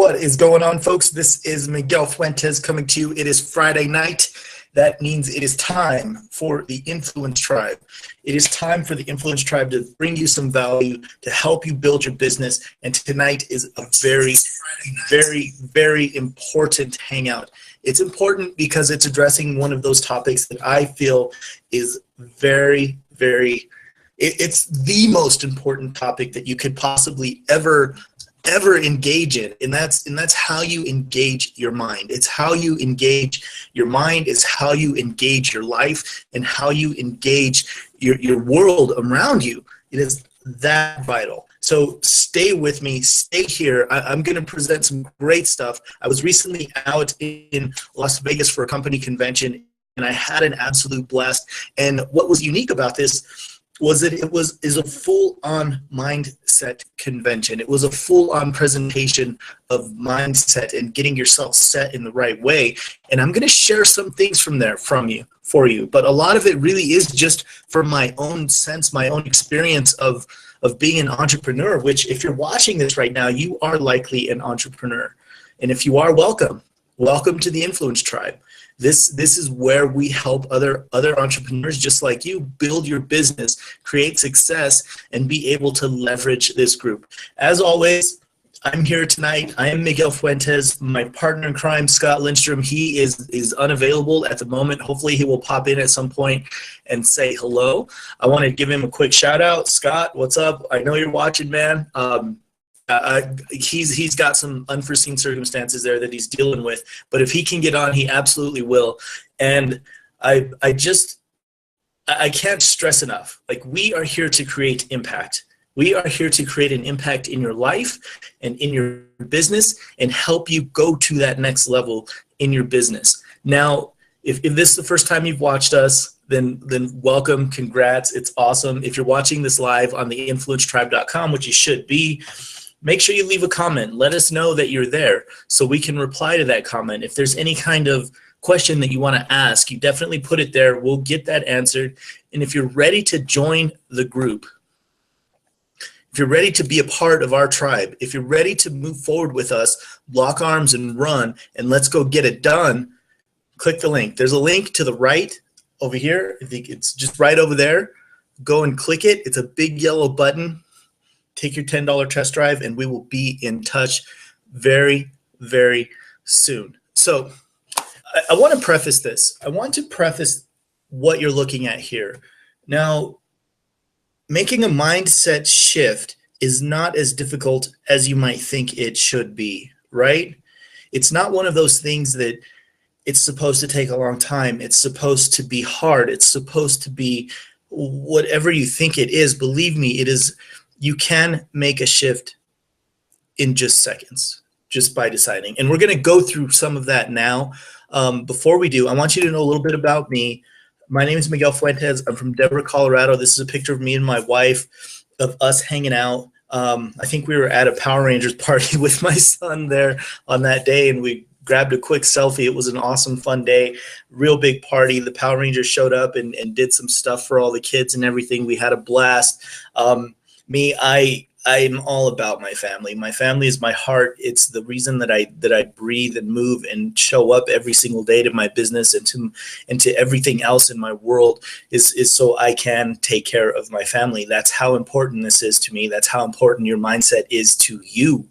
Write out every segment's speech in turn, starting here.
What is going on, folks? This is Miguel Fuentes coming to you. It is Friday night. That means it is time for the Influence Tribe. It is time for the Influence Tribe to bring you some value, to help you build your business. And tonight is a very important hangout. It's important because it's addressing one of those topics that I feel is it's the most important topic that you could possibly ever engage in, and that's how you engage your mind. It's how you engage your mind, is how you engage your life, and how you engage your world around you. It is that vital. So stay with me, stay here. I'm going to present some great stuff. I was recently out in Las Vegas for a company convention, and I had an absolute blast. And what was unique about this was that it is a full-on mindset convention. It was a full-on presentation of mindset and getting yourself set in the right way. And I'm going to share some things from there for you. But a lot of it really is just from my own sense, my own experience of being an entrepreneur, which if you're watching this right now, you are likely an entrepreneur. And if you are, welcome to the Influence Tribe. This is where we help other entrepreneurs just like you build your business, create success, and be able to leverage this group. As always, I'm here tonight. I am Miguel Fuentes. My partner in crime, Scott Lindstrom, he is unavailable at the moment. Hopefully he will pop in at some point and say hello. I want to give him a quick shout out. Scott, what's up? I know you're watching, man. He's got some unforeseen circumstances there that he's dealing with, but if he can get on, he absolutely will. And I can't stress enough, like, we are here to create impact. We are here to create an impact in your life and in your business and help you go to that next level in your business. Now, if this is the first time you've watched us, then welcome, congrats, it's awesome. If you're watching this live on the influencetribe.com, which you should be, make sure you leave a comment. Let us know that you're there so we can reply to that comment. If there's any kind of question that you want to ask, you definitely put it there. We'll get that answered. And if you're ready to join the group, if you're ready to be a part of our tribe, if you're ready to move forward with us, lock arms and run, and let's go get it done, click the link. There's a link to the right over here. I think it's just right over there. Go and click it. It's a big yellow button. Take your $10 test drive, and we will be in touch very soon. So I want to preface this. I want to preface what you're looking at here. Now, making a mindset shift is not as difficult as you might think it should be, right? It's not one of those things that it's supposed to take a long time. It's supposed to be hard. It's supposed to be whatever you think it is. Believe me, it is. You can make a shift in just seconds, just by deciding. And we're going to go through some of that now. Before we do, I want you to know a little bit about me. My name is Miguel Fuentes. I'm from Denver, Colorado. This is a picture of me and my wife, of us hanging out. I think we were at a Power Rangers party with my son there on that day, and we grabbed a quick selfie. It was an awesome, fun day, real big party. The Power Rangers showed up and did some stuff for all the kids and everything. We had a blast. I'm all about my family. My family is my heart. It's the reason that I breathe and move and show up every single day to my business and to everything else in my world is so I can take care of my family. That's how important this is to me. That's how important your mindset is to you,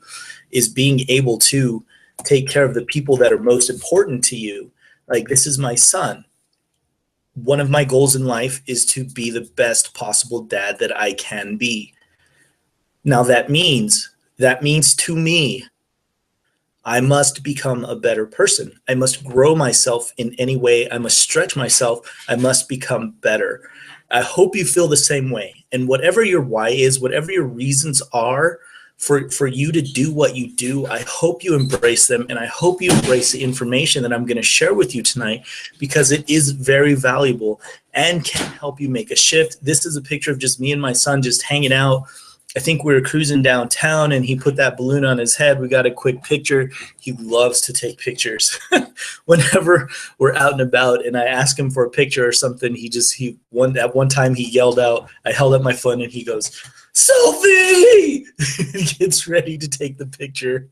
is being able to take care of the people that are most important to you. Like, this is my son. One of my goals in life is to be the best possible dad that I can be. Now that means to me, I must become a better person. I must grow myself in any way. I must stretch myself. I must become better. I hope you feel the same way. And whatever your why is, whatever your reasons are for you to do what you do, I hope you embrace them, and I hope you embrace the information that I'm going to share with you tonight, because it is very valuable and can help you make a shift. This is a picture of just me and my son just hanging out. I think we were cruising downtown, and he put that balloon on his head. We got a quick picture. He loves to take pictures. Whenever we're out and about and I ask him for a picture or something, at one time he yelled out, I held up my phone and he goes, "Selfie!" He gets ready to take the picture.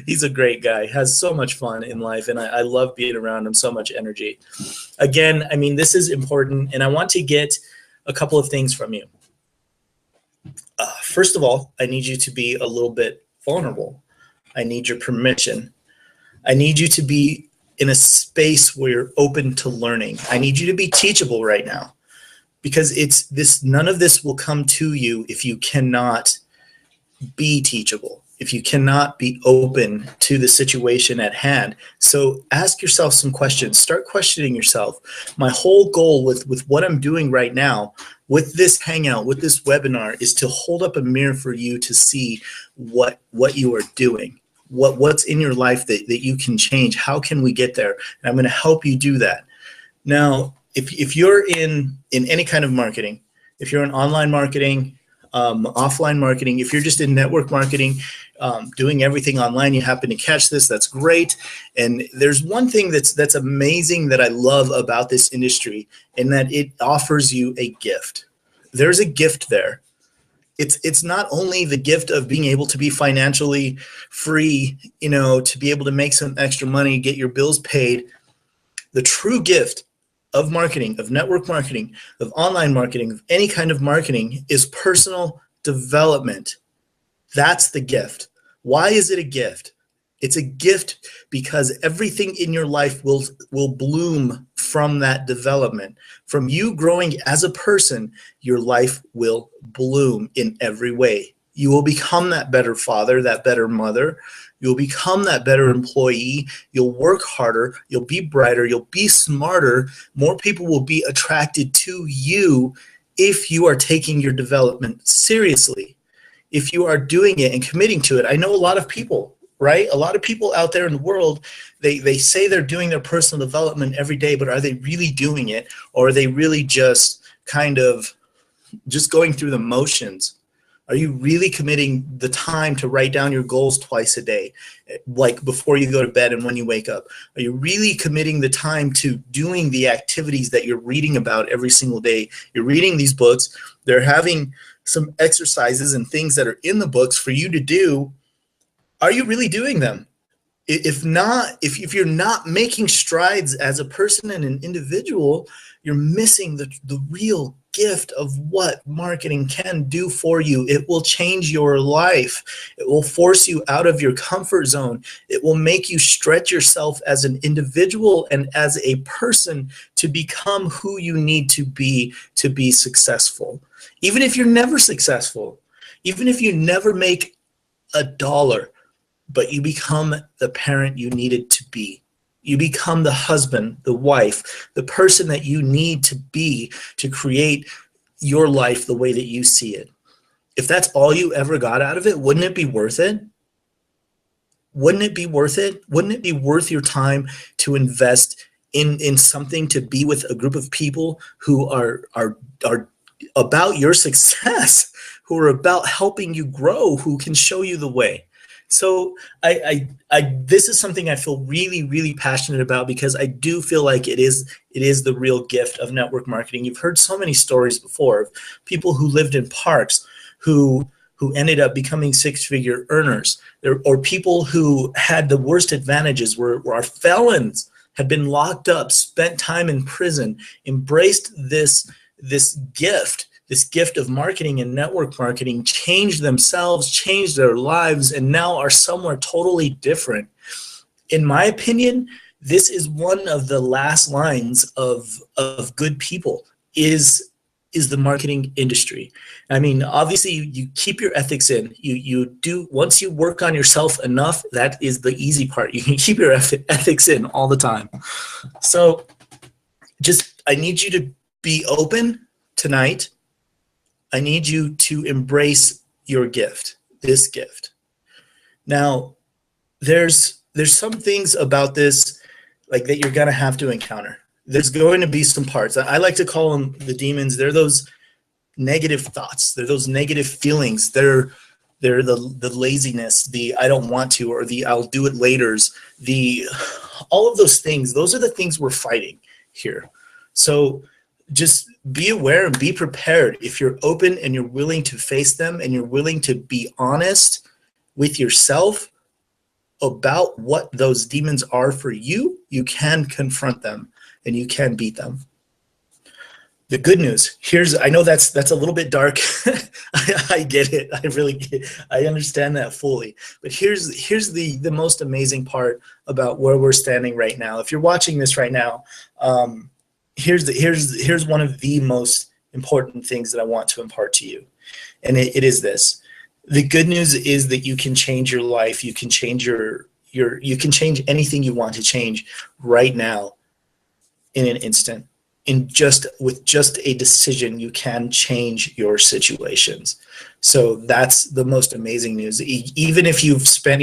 He's a great guy, has so much fun in life, and I love being around him, so much energy. Again, I mean, this is important, and I want to get a couple of things from you. First of all, I need you to be a little bit vulnerable. I need your permission. I need you to be in a space where you're open to learning. I need you to be teachable right now, because it's this, none of this will come to you if you cannot be teachable, if you cannot be open to the situation at hand. So ask yourself some questions. Start questioning yourself. My whole goal with what I'm doing right now, with this hangout, with this webinar, is to hold up a mirror for you to see what you are doing, what's in your life that you can change. How can we get there? And I'm going to help you do that. Now, if you're in any kind of marketing, if you're in online marketing, offline marketing, if you're just in network marketing, doing everything online, you happen to catch this, that's great. And there's one thing that's amazing that I love about this industry, and that it offers you a gift. There's a gift there. It's not only the gift of being able to be financially free, to be able to make some extra money, get your bills paid. The true gift of marketing, of network marketing, of online marketing, of any kind of marketing, is personal development. That's the gift. Why is it a gift? It's a gift because everything in your life will bloom from that development. From you growing as a person, your life will bloom in every way. You will become that better father, that better mother. You'll become that better employee. You'll work harder. You'll be brighter. You'll be smarter. More people will be attracted to you if you are taking your development seriously, if you are doing it and committing to it. I know a lot of people, right? A lot of people out there in the world, they say they're doing their personal development every day, but are they really doing it? Or are they really just kind of just going through the motions? Are you really committing the time to write down your goals twice a day, like before you go to bed and when you wake up? Are you really committing the time to doing the activities that you're reading about every single day? You're reading these books. They're having some exercises and things that are in the books for you to do. Are you really doing them? If not, if you're not making strides as a person and an individual, you're missing the real gift of what marketing can do for you. It will change your life. It will force you out of your comfort zone. It will make you stretch yourself as an individual and as a person to become who you need to be successful. Even if you're never successful, even if you never make $1, but you become the parent you needed to be. You become the husband, the wife, the person that you need to be to create your life the way that you see it. If that's all you ever got out of it, wouldn't it be worth it? Wouldn't it be worth it? Wouldn't it be worth your time to invest in something, to be with a group of people who are about your success, who are about helping you grow, who can show you the way? So this is something I feel really, really passionate about, because I do feel like it is the real gift of network marketing. You've heard so many stories before of people who lived in parks who ended up becoming six-figure earners, or people who had the worst advantages, where our felons had been locked up, spent time in prison, embraced this gift of marketing and network marketing, changed themselves, changed their lives, and now are somewhere totally different. In my opinion, this is one of the last lines of good people, is the marketing industry. I mean, obviously you keep your ethics in. You do, once you work on yourself enough, that is the easy part. You can keep your ethics in all the time. So I need you to be open tonight. I need you to embrace your gift, this gift. Now, there's some things about this, like, that you're gonna have to encounter. There's going to be some parts. I like to call them the demons. They're those negative thoughts. They're those negative feelings. They're the laziness, the I don't want to, or the I'll do it laters, all of those things. Those are the things we're fighting here. So just be aware and be prepared. If you're open and you're willing to face them and you're willing to be honest with yourself, about what those demons are for you, you can confront them and you can beat them. The good news, I know that's a little bit dark. I get it. I really get it. I understand that fully. But here's the most amazing part about where we're standing right now. If you're watching this right now, here's one of the most important things that I want to impart to you. And it is this. The good news is that you can change your life. You can change you can change anything you want to change right now in an instant. With just a decision, you can change your situations. So that's the most amazing news. Even if you've spent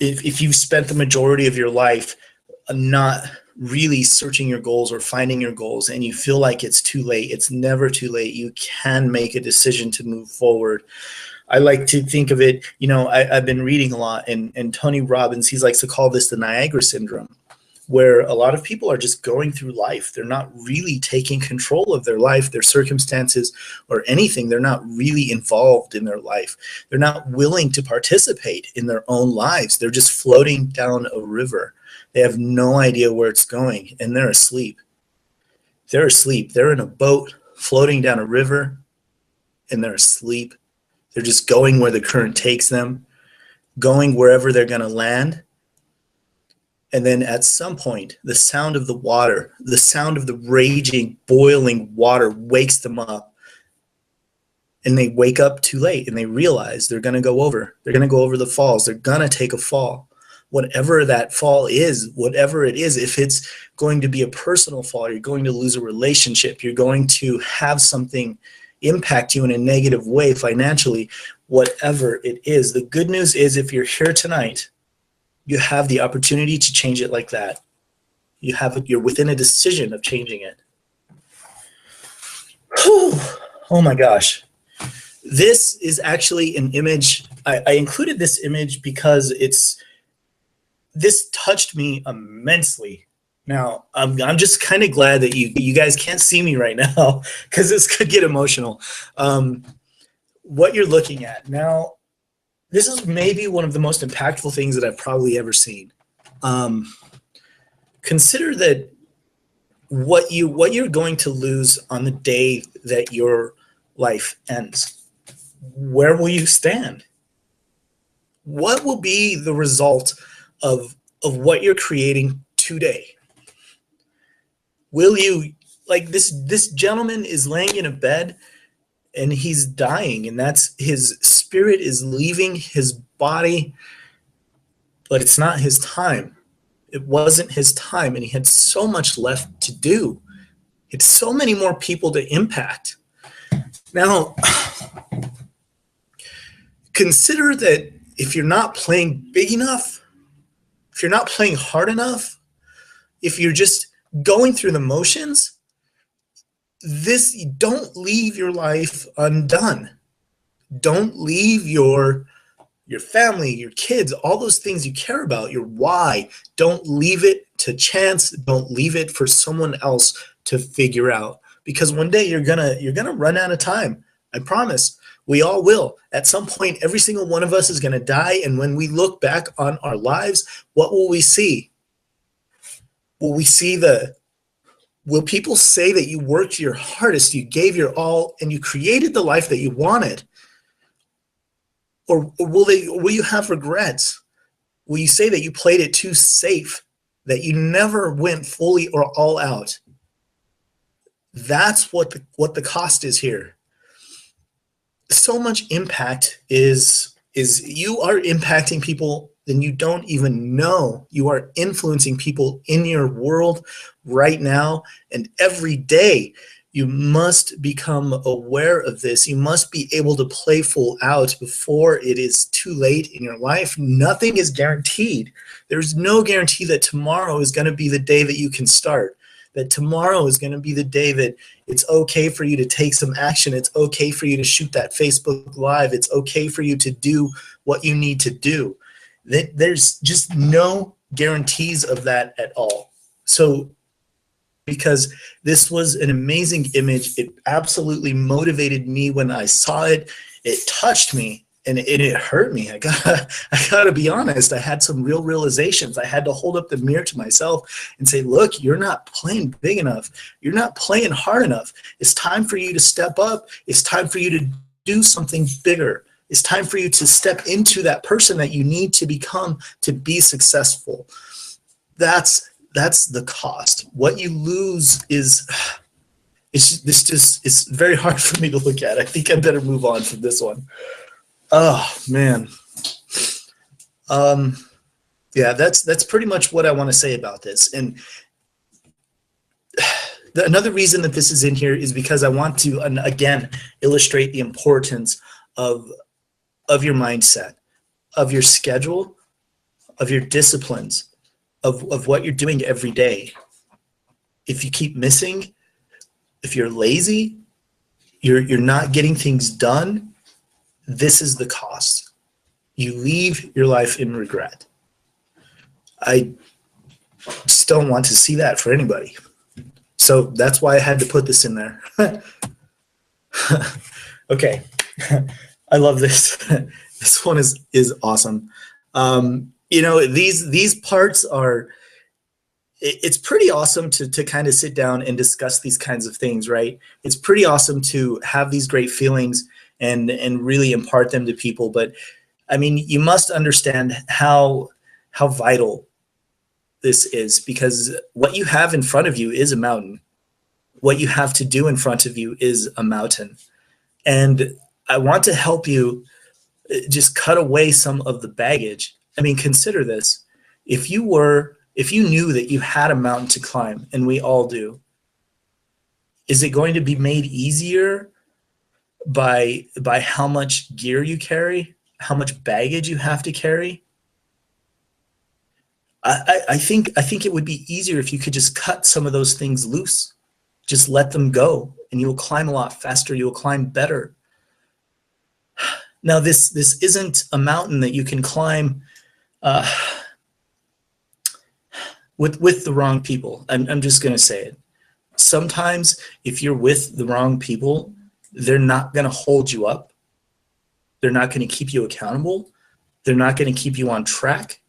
if you've spent the majority of your life not really searching your goals or finding your goals, and you feel like it's too late, it's never too late. You can make a decision to move forward. I like to think of it, I've been reading a lot, and Tony Robbins, he likes to call this the Niagara syndrome, where a lot of people are just going through life. They're not really taking control of their life, their circumstances, or anything. They're not really involved in their life. They're not willing to participate in their own lives. They're just floating down a river. They have no idea where it's going, and they're asleep. They're asleep. They're in a boat floating down a river, and they're asleep. They're just going where the current takes them, going wherever they're going to land. And then at some point, the sound of the water, the sound of the raging, boiling water wakes them up. And they wake up too late, and they realize they're going to go over. They're going to go over the falls. They're going to take a fall. Whatever that fall is, whatever it is, if it's going to be a personal fall, you're going to lose a relationship, you're going to have something impact you in a negative way financially, whatever it is. The good news is, if you're here tonight, you have the opportunity to change it like that. You're within a decision of changing it. Whew. Oh my gosh. This is actually an image. I included this image because this touched me immensely. Now, I'm just kind of glad that you guys can't see me right now, because this could get emotional. What you're looking at now, this is maybe one of the most impactful things that I've probably ever seen. Consider that what you're going to lose on the day that your life ends. Where will you stand? What will be the result of what you're creating today? Will you, like this gentleman is laying in a bed and he's dying, and that's his spirit is leaving his body, but it's not his time. It wasn't his time, and he had so much left to do. He had so many more people to impact. Now, consider that if you're not playing big enough, if you're not playing hard enough, if you're just going through the motions, don't leave your life undone. Don't leave your family, your kids, all those things you care about, your why. Don't leave it to chance. Don't leave it for someone else to figure out. Because one day you're gonna run out of time. I promise. We all will. At some point, every single one of us is gonna die. And when we look back on our lives, what will we see? Will people say that you worked your hardest, you gave your all, and you created the life that you wanted? Or will you have regrets? Will you say that you played it too safe, that you never went fully or all out? That's what the cost is here. So much impact is you are impacting people then you don't even know. You are influencing people in your world right now and every day. You must become aware of this. You must be able to play full out before it is too late in your life. Nothing is guaranteed. There's no guarantee that tomorrow is going to be the day that you can start, that tomorrow is going to be the day that it's okay for you to take some action. It's okay for you to shoot that Facebook Live. It's okay for you to do what you need to do. There's just no guarantees of that at all. So because this was an amazing image, it absolutely motivated me when I saw it. It touched me. and it hurt me. I gotta be honest. I had some real realizations. I had to hold up the mirror to myself and say, look, you're not playing big enough. You're not playing hard enough. It's time for you to step up. It's time for you to do something bigger. It's time for you to step into that person that you need to become to be successful. That's the cost. What you lose is, it's very hard for me to look at. I think I better move on from this one. Oh man. Yeah, that's pretty much what I want to say about this. And another reason that this is in here is because I want to, again, illustrate the importance of your mindset, of your schedule, of your disciplines, of what you're doing every day. If you keep missing, if you're lazy, you're not getting things done, this is the cost. You leave your life in regret. I just don't want to see that for anybody. So that's why I had to put this in there. Okay. I love this. This one is awesome. You know, these parts are, it's pretty awesome to kind of sit down and discuss these kinds of things, right? It's pretty awesome to have these great feelings and really impart them to people. But I mean, you must understand how vital this is, because what you have in front of you is a mountain. What you have to do in front of you is a mountain. And I want to help you just cut away some of the baggage. I mean, consider this. If you knew that you had a mountain to climb, and we all do, is it going to be made easier by how much gear you carry, how much baggage you have to carry? I think it would be easier if you could just cut some of those things loose. Just let them go, and you'll climb a lot faster. You'll climb better. Now, this isn't a mountain that you can climb with the wrong people. I'm just going to say it. Sometimes if you're with the wrong people, they're not going to hold you up. They're not going to keep you accountable. They're not going to keep you on track.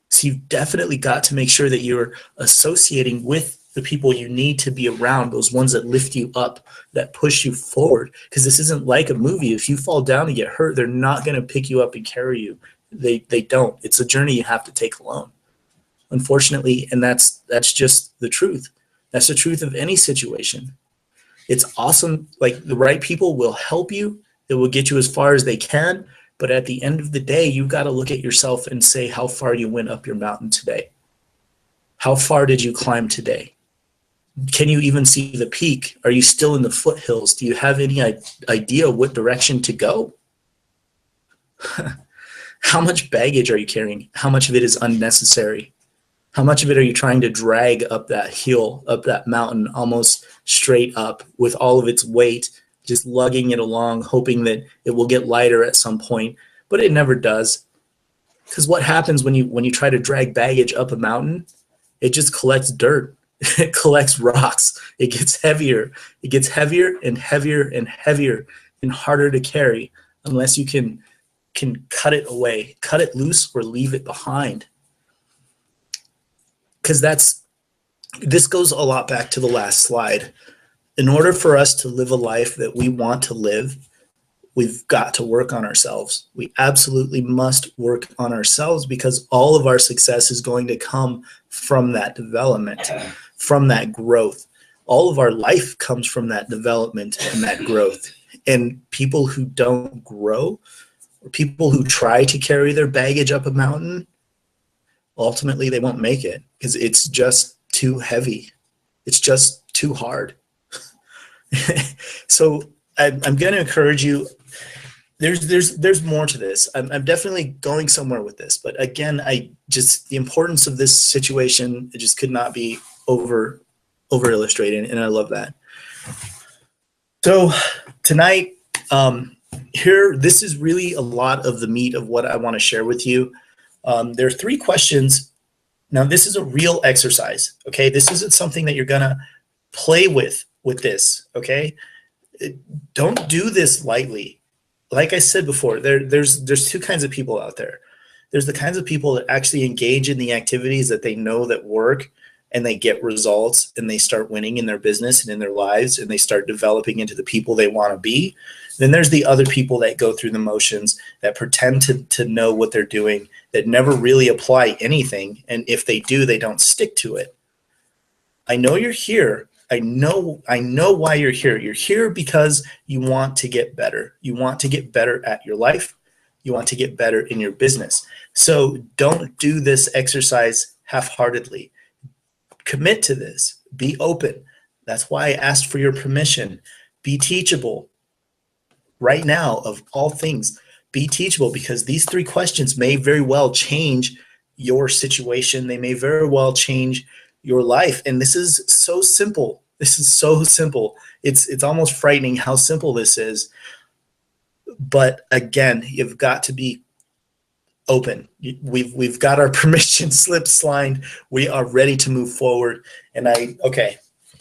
So you've definitely got to make sure that you're associating with the people you need to be around, those ones that lift you up, that push you forward. Because this isn't like a movie. If you fall down and get hurt, they're not going to pick you up and carry you. They don't. It's a journey you have to take alone, unfortunately. And that's just the truth. That's the truth of any situation. It's awesome. Like, the right people will help you. They will get you as far as they can. But at the end of the day, you've got to look at yourself and say how far you went up your mountain today. How far did you climb today? Can you even see the peak? Are you still in the foothills? Do you have any idea what direction to go? How much baggage are you carrying? How much of it is unnecessary? How much of it are you trying to drag up that hill, up that mountain, almost straight up with all of its weight, just lugging it along, hoping that it will get lighter at some point, but it never does. Because what happens when you try to drag baggage up a mountain? It just collects dirt. It collects rocks. It gets heavier. It gets heavier and heavier and heavier and harder to carry unless you can cut it away, cut it loose, or leave it behind. Because this goes a lot back to the last slide. In order for us to live a life that we want to live, we've got to work on ourselves. We absolutely must work on ourselves, because all of our success is going to come from that development, from that growth. All of our life comes from that development and that growth. And people who don't grow, or people who try to carry their baggage up a mountain, ultimately they won't make it, because it's just too heavy. It's just too hard. So I'm going to encourage you. There's more to this. I'm definitely going somewhere with this, but again, the importance of this situation, it just could not be over illustrated, and I love that. So tonight, this is really a lot of the meat of what I want to share with you. There are 3 questions. Now, this is a real exercise. Okay, this isn't something that you're gonna play with this. Okay, don't do this lightly. like I said before, there's two kinds of people out there. There's the kinds of people that actually engage in the activities that they know that work, and they get results, and they start winning in their business and in their lives, and they start developing into the people they want to be. Then there's the other people that go through the motions, that pretend to know what they're doing, that never really apply anything. And if they do, they don't stick to it. I know you're here. I know why you're here. You're here because you want to get better. You want to get better at your life. You want to get better in your business. So don't do this exercise half-heartedly. Commit to this. Be open. That's why I asked for your permission. Be teachable. Right now, of all things, be teachable, because these 3 questions may very well change your situation. They may very well change your life. And this is so simple. This is so simple. It's almost frightening how simple this is. But again, you've got to be open. We've got our permission slip signed. We are ready to move forward. And okay.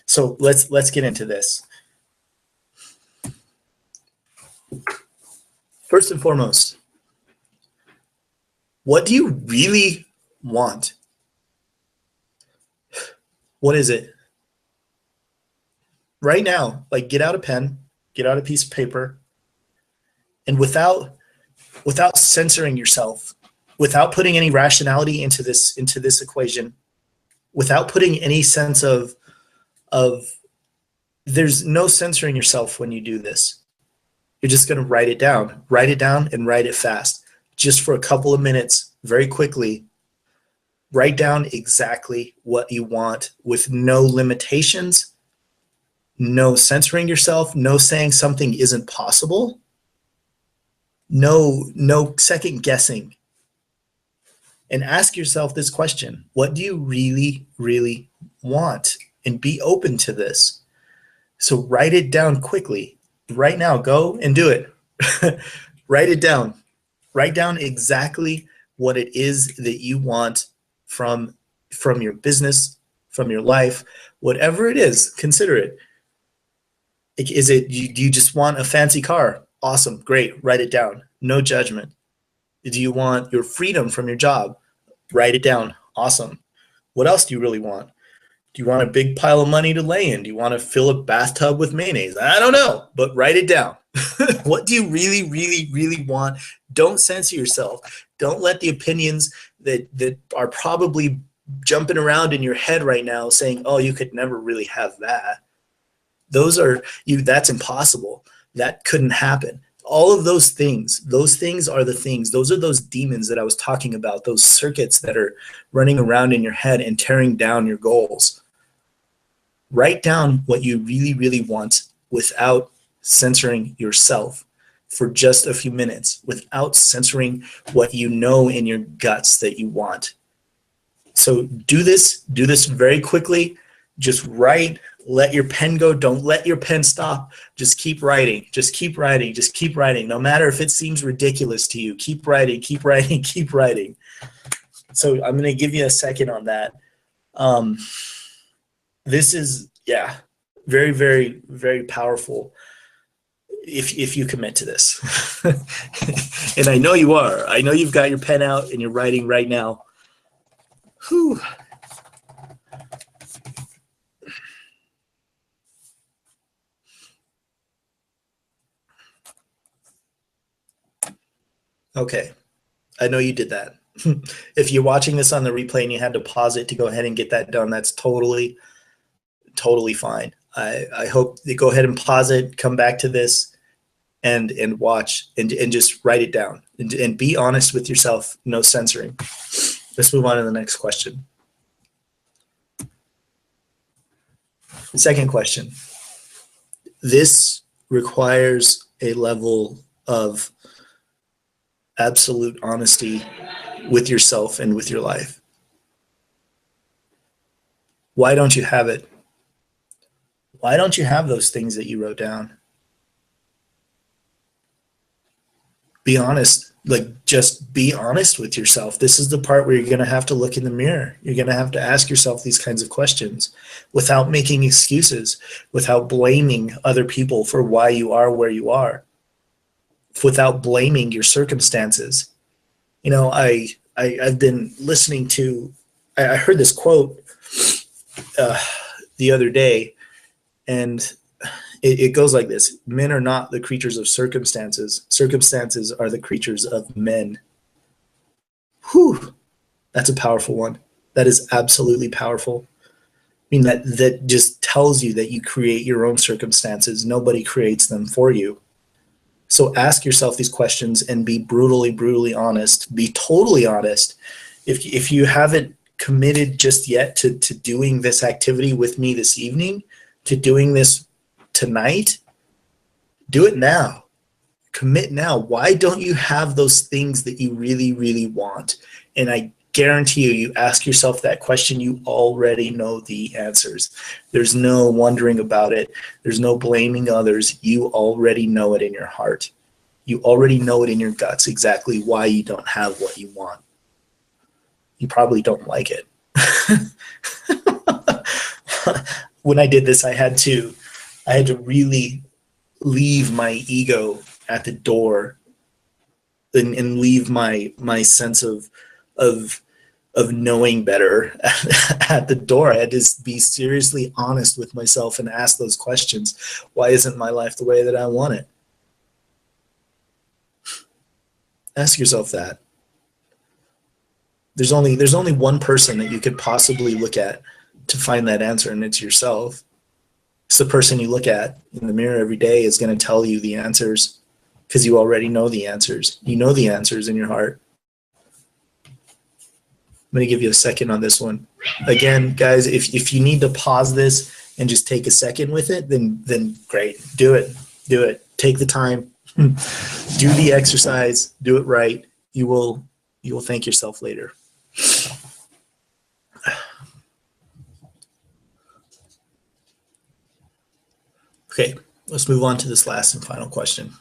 So let's get into this. First and foremost, what do you really want? What is it? Right now, like, get out a pen, get out a piece of paper, and without censoring yourself, without putting any rationality into this equation, without putting any sense of there's no censoring yourself when you do this. You're just going to write it down and write it fast. Just for a couple of minutes, very quickly, write down exactly what you want with no limitations, no censoring yourself, no saying something isn't possible, no second guessing. And ask yourself this question: what do you really, really want? And be open to this. So write it down quickly. Right now, go and do it. Write it down. Write down exactly what it is that you want from your business, from your life, whatever it is. Consider it. Do you just want a fancy car? Awesome, great. Write it down. No judgment. Do you want your freedom from your job? Write it down. Awesome. What else do you really want? Do you want a big pile of money to lay in? Do you want to fill a bathtub with mayonnaise? I don't know, but write it down. What do you really, really, really want? Don't censor yourself. Don't let the opinions that are probably jumping around in your head right now saying, oh, you could never really have that. That's impossible. That couldn't happen. All of those things are the things. Those are those demons that I was talking about, those circuits that are running around in your head and tearing down your goals. Write down what you really, really want without censoring yourself for just a few minutes, without censoring what you know in your guts that you want. So do this very quickly. Just write. Let your pen go. Don't let your pen stop. Just keep writing. Just keep writing. Just keep writing. No matter if it seems ridiculous to you, keep writing, keep writing, keep writing. So I'm going to give you a second on that. This is, very, very, very powerful if you commit to this. And I know you are. I know you've got your pen out and you're writing right now. Whew. Okay, I know you did that. If you're watching this on the replay and you had to pause it to go ahead and get that done, that's totally fine. I hope you go ahead and pause it, come back to this, and watch and just write it down and be honest with yourself. No censoring. Let's move on to the next question. The second question. This requires a level of absolute honesty with yourself and with your life. Why don't you have it? Why don't you have those things that you wrote down? Be honest. Just be honest with yourself. This is the part where you're going to have to look in the mirror. You're going to have to ask yourself these kinds of questions without making excuses, without blaming other people for why you are where you are. without blaming your circumstances. You know, I've been listening to, I heard this quote the other day, and it goes like this: men are not the creatures of circumstances. Circumstances are the creatures of men. Whew, that's a powerful one. That is absolutely powerful. I mean, that just tells you that you create your own circumstances. Nobody creates them for you. So ask yourself these questions and be brutally honest. Be totally honest. If you haven't committed just yet to doing this activity with me this evening, to doing this tonight, do it now. Commit now. Why don't you have those things that you really want? And I guarantee you ask yourself that question, you already know the answers. There's no wondering about it. There's no blaming others. You already know it in your heart. You already know it in your guts exactly why you don't have what you want. You probably don't like it. When I did this, I had to really leave my ego at the door and leave my sense of knowing better at the door. I had to be seriously honest with myself and ask those questions. Why isn't my life the way that I want it? Ask yourself that. There's only one person that you could possibly look at to find that answer, and it's yourself. It's the person you look at in the mirror every day is going to tell you the answers, because you already know the answers. You know the answers in your heart. I'm going to give you a second on this one. Again, guys, if you need to pause this and just take a second with it, then great. Do it. Do it. Take the time. Do the exercise. Do it right. You will thank yourself later. Okay, let's move on to this last and final question.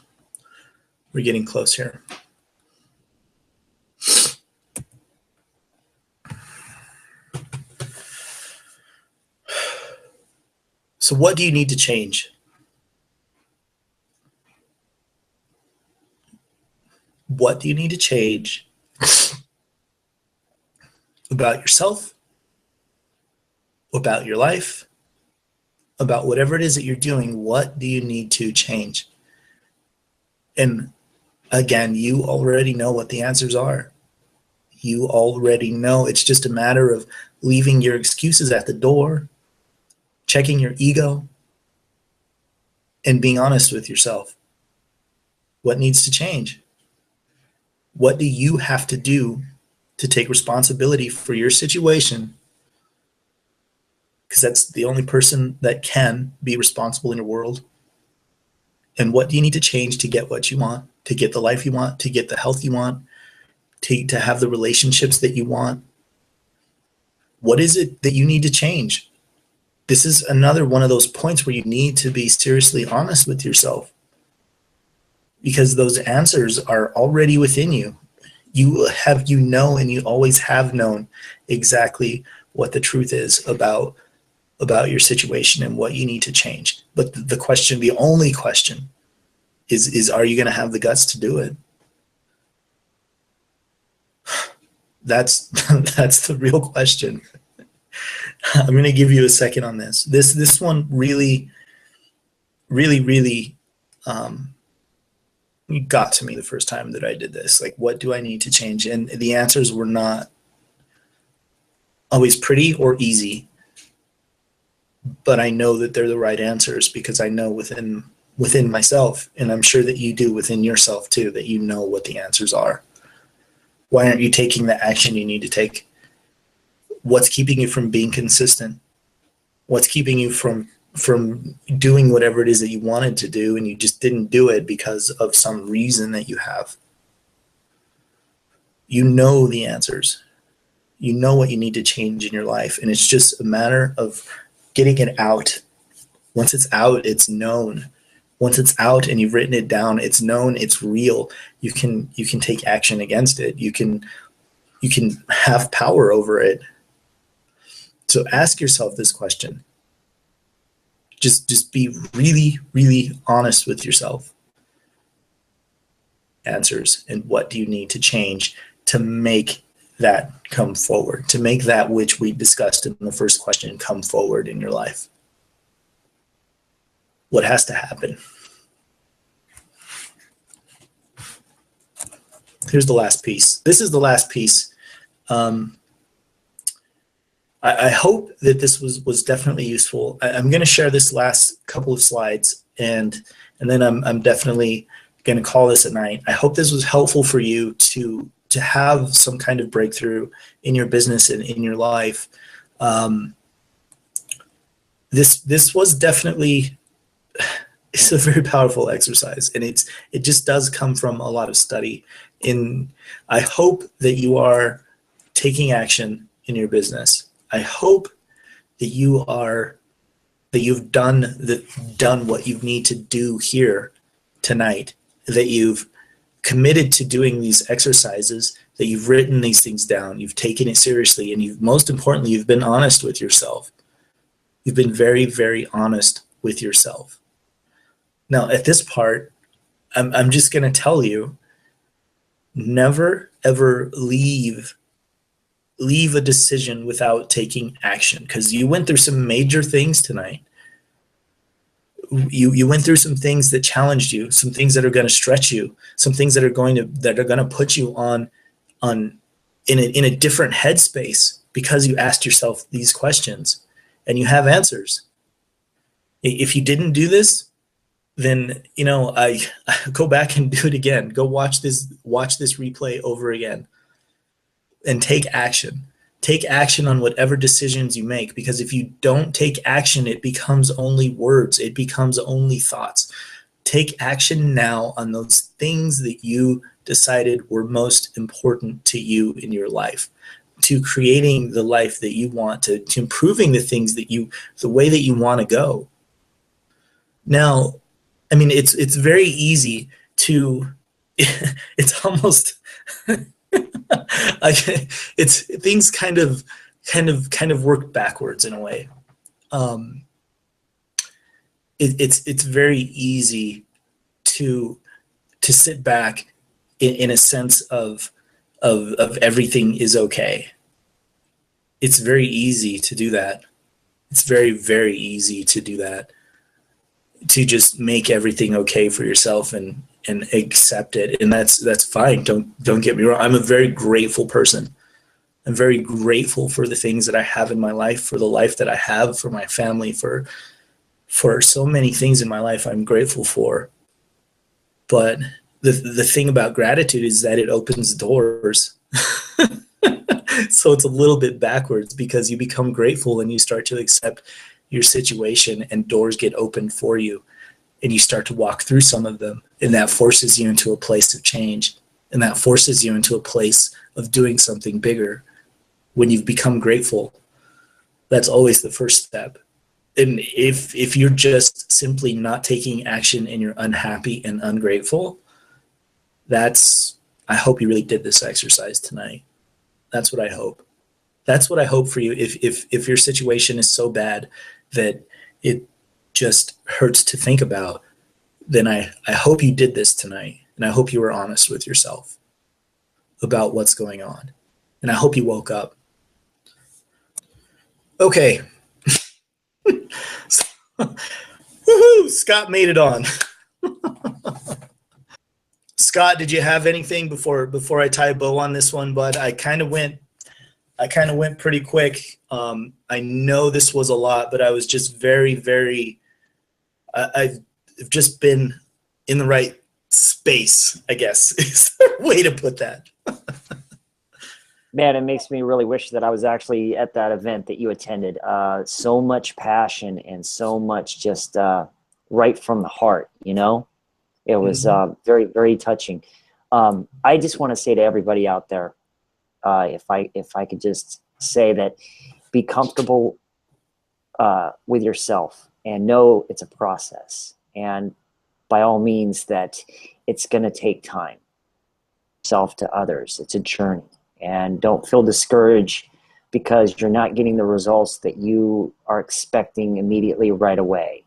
We're getting close here. So what do you need to change? What do you need to change about yourself, about your life, about whatever it is that you're doing? What do you need to change? And again, you already know what the answers are. You already know. It's just a matter of leaving your excuses at the door, checking your ego, and being honest with yourself. What needs to change? What do you have to do to take responsibility for your situation? Because that's the only person that can be responsible in your world. And what do you need to change to get what you want, to get the life you want, to get the health you want, to have the relationships that you want? What is it that you need to change? This is another one of those points where you need to be seriously honest with yourself, because those answers are already within you. You know, and you always have known exactly what the truth is about your situation and what you need to change. But the question, the only question is are you going to have the guts to do it? That's the real question. I'm going to give you a second on this. This one really got to me the first time that I did this. Like, what do I need to change? And the answers were not always pretty or easy, but I know that they're the right answers because I know within myself, and I'm sure that you do within yourself too, that you know what the answers are. Why aren't you taking the action you need to take? What's keeping you from being consistent? What's keeping you from doing whatever it is that you wanted to do and you just didn't do it because of some reason that you have? You know the answers. You know what you need to change in your life, and it's just a matter of getting it out. Once it's out, it's known. Once it's out and you've written it down, it's known, it's real. You can take action against it. You can have power over it. So ask yourself this question. Just be really honest with yourself. answers, and what do you need to change to make that come forward, to make that which we discussed in the first question come forward in your life? What has to happen? Here's the last piece. This is the last piece. I hope that this was definitely useful. I'm going to share this last couple of slides, and then I'm definitely going to call this a night. I hope this was helpful for you to have some kind of breakthrough in your business and in your life. This was definitely, it's a very powerful exercise, and it just does come from a lot of study. I hope that you are taking action in your business. I hope that you've done what you need to do here tonight, that you've committed to doing these exercises, that you've written these things down, you've taken it seriously, and most importantly, you've been honest with yourself. You've been very, very honest with yourself. Now, at this part, I'm just going to tell you, never, ever leave a decision without taking action, because you went through some major things tonight. You went through some things that challenged you, some things that are going to stretch you, some things that are going to put you in a different headspace, because you asked yourself these questions and you have answers. If you didn't do this, then I go back and do it again. Go watch this replay over again. And take action. Take action on whatever decisions you make, because if you don't take action, it becomes only words. It becomes only thoughts. Take action now on those things that you decided were most important to you in your life, to creating the life that you want, to improving the way that you want to go. Now, I mean, it's very easy to, it's almost, it's things kind of work backwards in a way. It's very easy to sit back in a sense of everything is okay. It's very easy to do that. It's very, very easy to do that, to just make everything okay for yourself and accept it, and that's fine. Don't get me wrong. I'm a very grateful person. I'm very grateful for the things that I have in my life, for the life that I have, for my family, for so many things in my life I'm grateful for. But the thing about gratitude is that it opens doors. So it's a little bit backwards, because you become grateful and you start to accept your situation, and doors get opened for you, and you start to walk through some of them, and that forces you into a place of change, and that forces you into a place of doing something bigger. When you've become grateful, that's always the first step. And if you're just simply not taking action and you're unhappy and ungrateful, I hope you really did this exercise tonight. That's what I hope. That's what I hope for you. If your situation is so bad that it just hurts to think about, then I hope you did this tonight, and I hope you were honest with yourself about what's going on, and I hope you woke up. Okay. Woohoo! Scott made it on. Scott, did you have anything before I tie a bow on this one? But I kind of went pretty quick. I know this was a lot, but I was just very, very, I've just been in the right space, I guess, is the way to put that. Man, it makes me really wish that I was actually at that event that you attended. So much passion and so much just right from the heart, It was very, very touching. I just want to say to everybody out there, if I could just say that, be comfortable with yourself and know it's a process, and by all means that it's going to take time. Self to others, it's a journey, and don't feel discouraged because you're not getting the results that you are expecting immediately right away.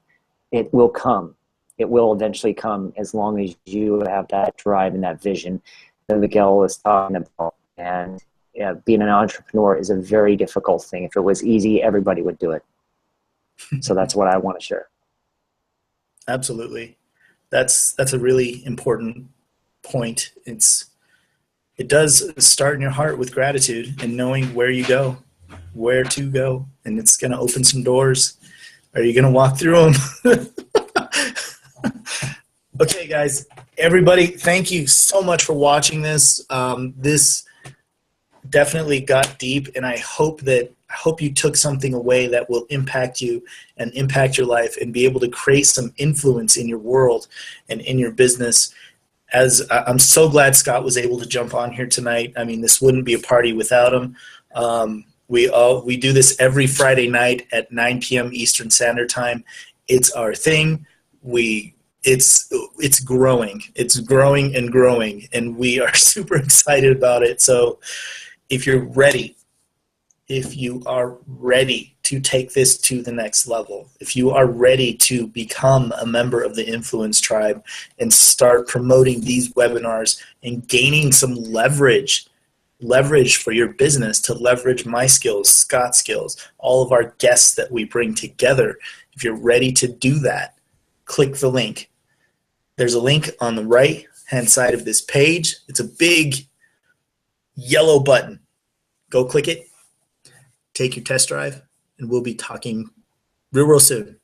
It will come. it will eventually come as long as you have that drive and that vision that Miguel was talking about. And yeah, being an entrepreneur is a very difficult thing. If it was easy, everybody would do it. So that's what I want to share. Absolutely. That's a really important point. It does start in your heart with gratitude and knowing where to go, and it's going to open some doors. Are you going to walk through them? Okay, guys, everybody, thank you so much for watching this. This definitely got deep, and I hope you took something away that will impact you and impact your life and be able to create some influence in your world and in your business. As I'm so glad Scott was able to jump on here tonight. I mean, this wouldn't be a party without him. We do this every Friday night at 9 p.m. Eastern Standard Time. It's our thing. It's growing. It's growing and growing, and we are super excited about it. So if you are ready to take this to the next level, if you are ready to become a member of the Influence Tribe and start promoting these webinars and gaining some leverage for your business, to leverage my skills, Scott's skills, all of our guests that we bring together, if you're ready to do that, click the link. There's a link on the right-hand side of this page. It's a big yellow button. Go click it, take your test drive, and we'll be talking real soon.